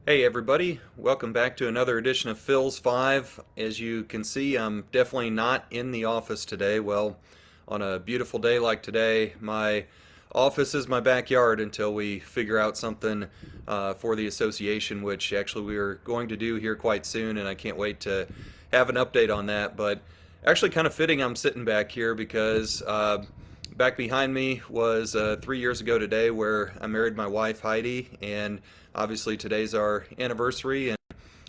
Hey everybody, welcome back to another edition of PhilsPhive. As you can see, I'm definitely not in the office today. Well, on a beautiful day like today, my office is my backyard until we figure out something for the association, which actually we are going to do here quite soon, and I can't wait to have an update on that. But actually, kind of fitting I'm sitting back here because back behind me was 3 years ago today where I married my wife Heidi, and obviously today's our anniversary, and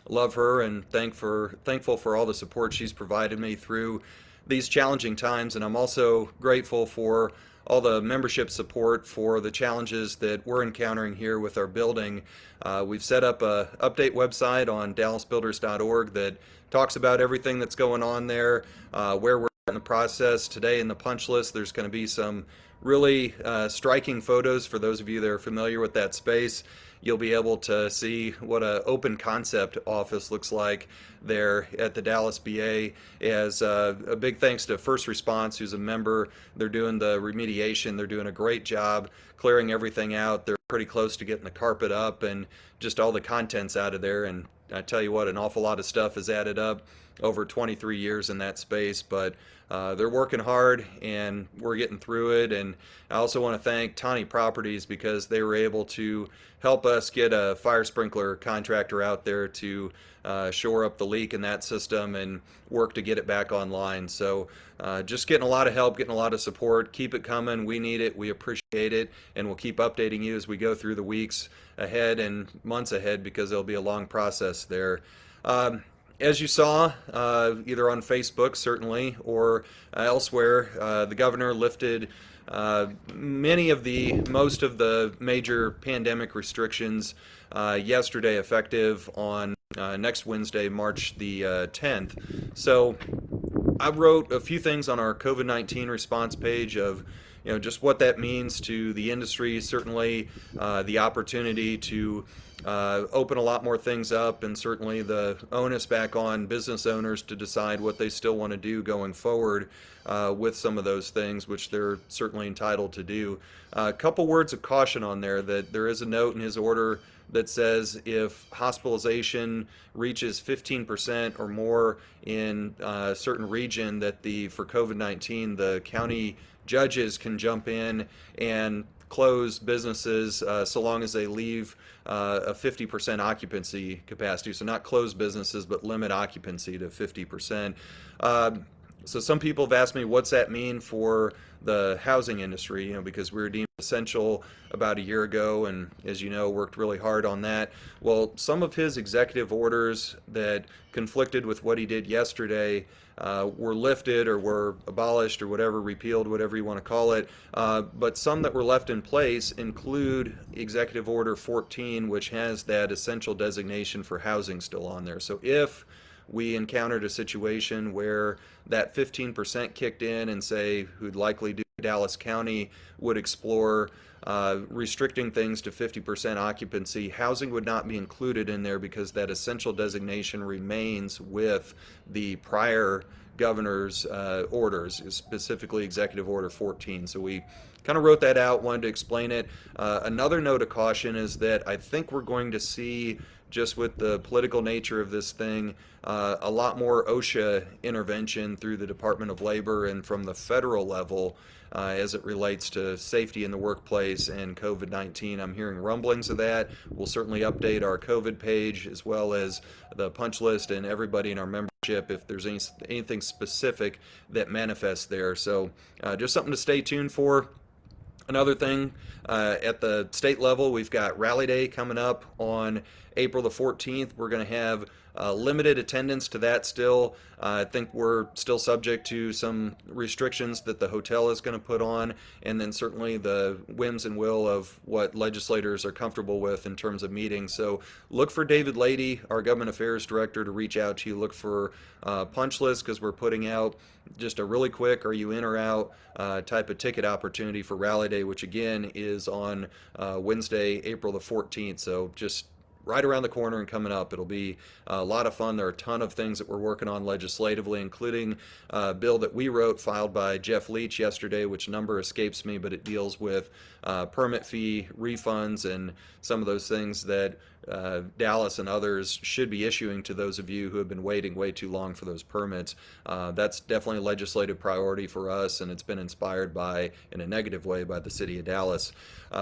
love her and thankful for all the support she's provided me through these challenging times. And I'm also grateful for all the membership support for the challenges that we're encountering here with our building. We've set up a update website on dallasbuilders.org that talks about everything that's going on there, where we're in the process. Today in the punch list, there's going to be some really striking photos for those of you that are familiar with that space. You'll be able to see what an open concept office looks like there at the Dallas BA. As a big thanks to First Response, who's a member. They're doing the remediation. They're doing a great job clearing everything out. They're pretty close to getting the carpet up and just all the contents out of there. And I tell you what, an awful lot of stuff is added up over 23 years in that space, but they're working hard and we're getting through it. And I also want to thank Tawny Properties because they were able to help us get a fire sprinkler contractor out there to shore up the leak in that system and work to get it back online. So just getting a lot of help, getting a lot of support. Keep it coming. We need it. We appreciate it. And we'll keep updating you as we go through the weeks ahead and months ahead because it'll be a long process there. As you saw, either on Facebook certainly or elsewhere, the governor lifted most of the major pandemic restrictions yesterday, effective on next Wednesday, March the 10th. So I wrote a few things on our COVID-19 response page of just what that means to the industry. Certainly the opportunity to open a lot more things up, and certainly the onus back on business owners to decide what they still want to do going forward with some of those things, which they're certainly entitled to do. A couple words of caution on there, that there is a note in his order that says if hospitalization reaches 15% or more in a certain region, that for COVID-19, the county judges can jump in and close businesses so long as they leave a 50% occupancy capacity. So not close businesses, but limit occupancy to 50%. So some people have asked me, what's that mean for the housing industry? Because we were deemed essential about a year ago, and as you know, worked really hard on that. Well, some of his executive orders that conflicted with what he did yesterday were lifted or were abolished or whatever, repealed, whatever you want to call it. But some that were left in place include Executive Order 14, which has that essential designation for housing still on there. So if we encountered a situation where that 15% kicked in, and say who'd likely do Dallas County would explore restricting things to 50% occupancy, housing would not be included in there because that essential designation remains with the prior governor's orders, specifically Executive Order 14. So we kind of wrote that out, wanted to explain it. Another note of caution is that I think we're going to see, just with the political nature of this thing, a lot more OSHA intervention through the Department of Labor and from the federal level as it relates to safety in the workplace and COVID-19. I'm hearing rumblings of that. We'll certainly update our COVID page as well as the punch list and everybody in our membership if there's anything specific that manifests there. So just something to stay tuned for. Another thing, at the state level, we've got Rally Day coming up on April the 14th. We're going to have limited attendance to that still. I think we're still subject to some restrictions that the hotel is going to put on, and then certainly the whims and will of what legislators are comfortable with in terms of meetings. So look for David Lady, our government affairs director, to reach out to you. Look for punch list, because we're putting out just a really quick are you in or out type of ticket opportunity for Rally Day, which again is on Wednesday, April the 14th. So just right around the corner and coming up. It'll be a lot of fun. There are a ton of things that we're working on legislatively, including a bill that we wrote, filed by Jeff Leach yesterday, which number escapes me, but it deals with permit fee refunds and some of those things that Dallas and others should be issuing to those of you who have been waiting way too long for those permits. That's definitely a legislative priority for us, and it's been inspired by, in a negative way, by the city of Dallas.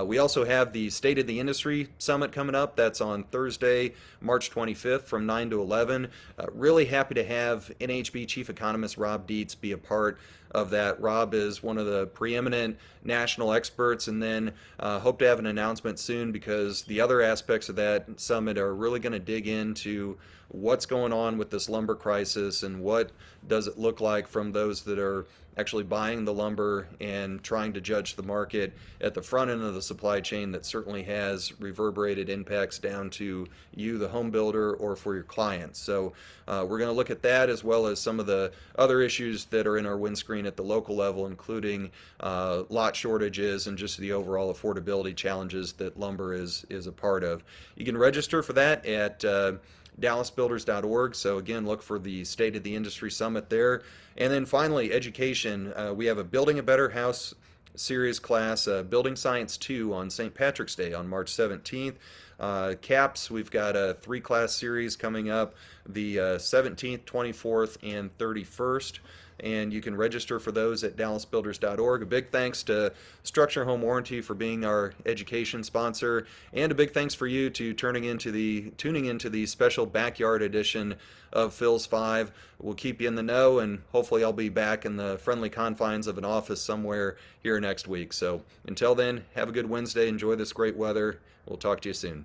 We also have the State of the Industry Summit coming up. That's on Thursday, March 25th from 9 to 11. Really happy to have NHB Chief Economist Rob Dietz be a part of that. Rob is one of the preeminent national experts, and then hope to have an announcement soon, because the other aspects of that summit are really going to dig into what's going on with this lumber crisis and what does it look like from those that are actually buying the lumber and trying to judge the market at the front end of the supply chain that certainly has reverberated impacts down to you, the home builder, or for your clients. So we're going to look at that, as well as some of the other issues that are in our windscreen at the local level, including lot shortages and just the overall affordability challenges that lumber is a part of. You can register for that at dallasbuilders.org. So again, look for the State of the Industry Summit there. And then finally, education. We have a Building a Better House series class, Building Science 2, on St. Patrick's Day on March 17th. CAPS, we've got a 3-class series coming up the 17th, 24th, and 31st. And you can register for those at dallasbuilders.org. A big thanks to Structure Home Warranty for being our education sponsor, and a big thanks for you to tuning into the special backyard edition of PhilsPhive. We'll keep you in the know, and hopefully I'll be back in the friendly confines of an office somewhere here next week. So until then, have a good Wednesday. Enjoy this great weather. We'll talk to you soon.